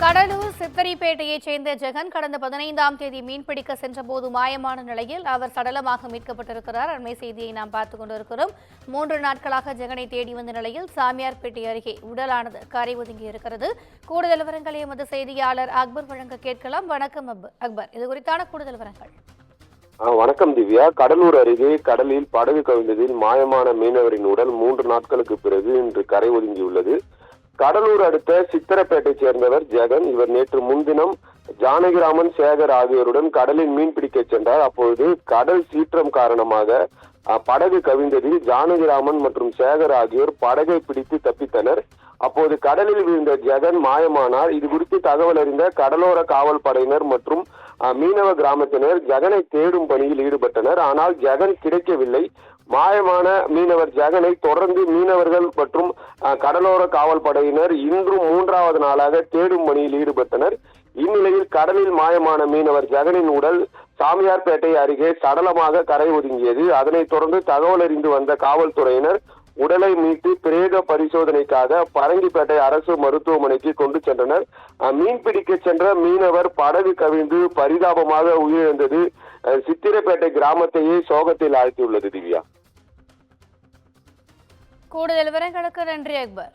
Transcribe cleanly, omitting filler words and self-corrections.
கடலூர் சித்தரிப்பேட்டையைச் சேர்ந்த ஜெகன் கடந்த 15ஆம் தேதி மீன்பிடிக்க சென்றபோது மாயமான நிலையில் அவர் சடலமாக மீட்கப்பட்டிருக்கிறார். அண்மை செய்தியை நாம் பார்த்துக் கொண்டிருக்கிறோம். 3 நாட்களாக ஜெகனை தேடி வந்த நிலையில் சாமியார்பேட்டை அருகே உடலானது கரை ஒதுங்கி இருக்கிறது. கூடுதல் விவரங்களை எமது செய்தியாளர் அக்பர் வழங்க கேட்கலாம். வணக்கம் அக்பர், இது குறித்தான கூடுதல் விவரங்கள். வணக்கம் திவ்யா. கடலூர் அருகே கடலில் படகு கவிழ்ந்ததில் மாயமான மீனவரின் உடல் 3 நாட்களுக்கு பிறகு இன்று கரை ஒதுங்கியுள்ளது. கடலூர் அடுத்த சித்தரப்பேட்டை சேர்ந்தவர் ஜெகன். இவர் நேற்று முன்தினம் ஜானகிராமன், சேகர் ஆகியோருடன் கடலில் மீன் பிடிக்க சென்றார். அப்பொழுது கடல் சீற்றம் காரணமாக படகு கவிழ்ந்ததில் ஜானகிராமன் மற்றும் சேகர் ஆகியோர் படகை பிடித்து தப்பித்தனர். அப்போது கடலில் விழுந்த ஜெகன் மாயமானார். இது குறித்து தகவல் அறிந்த கடலோர காவல் படையினர் மற்றும் மீனவ கிராமத்தினர் ஜெகனை தேடும் பணியில் ஈடுபட்டனர். ஆனால் ஜெகன் கிடைக்கவில்லை. மாயமான மீனவர் ஜெகனை தொடர்ந்து மீனவர்கள் மற்றும் கடலோர காவல் படையினர் இன்றும் 3வது நாளாக தேடும் பணியில் ஈடுபட்டனர். இந்நிலையில் கடலில் மாயமான மீனவர் ஜெகனின் உடல் சாமியார்பேட்டை அருகே சடலமாக கரை ஒதுங்கியது. அதனைத் தொடர்ந்து தகவல் அறிந்து வந்த காவல்துறையினர் உடலை மீட்டு பிரேத பரிசோதனைக்காக பரங்கிப்பேட்டை அரசு மருத்துவமனைக்கு கொண்டு சென்றனர். மீன்பிடிக்க சென்ற மீனவர் படகு கவிழ்ந்து பரிதாபமாக உயிரிழந்தது சித்திரப்பேட்டை கிராமத்தையே சோகத்தில் ஆழ்த்தியுள்ளது. திவ்யா, கூடுதல் விவரங்களுக்கு நன்றி அக்பர்.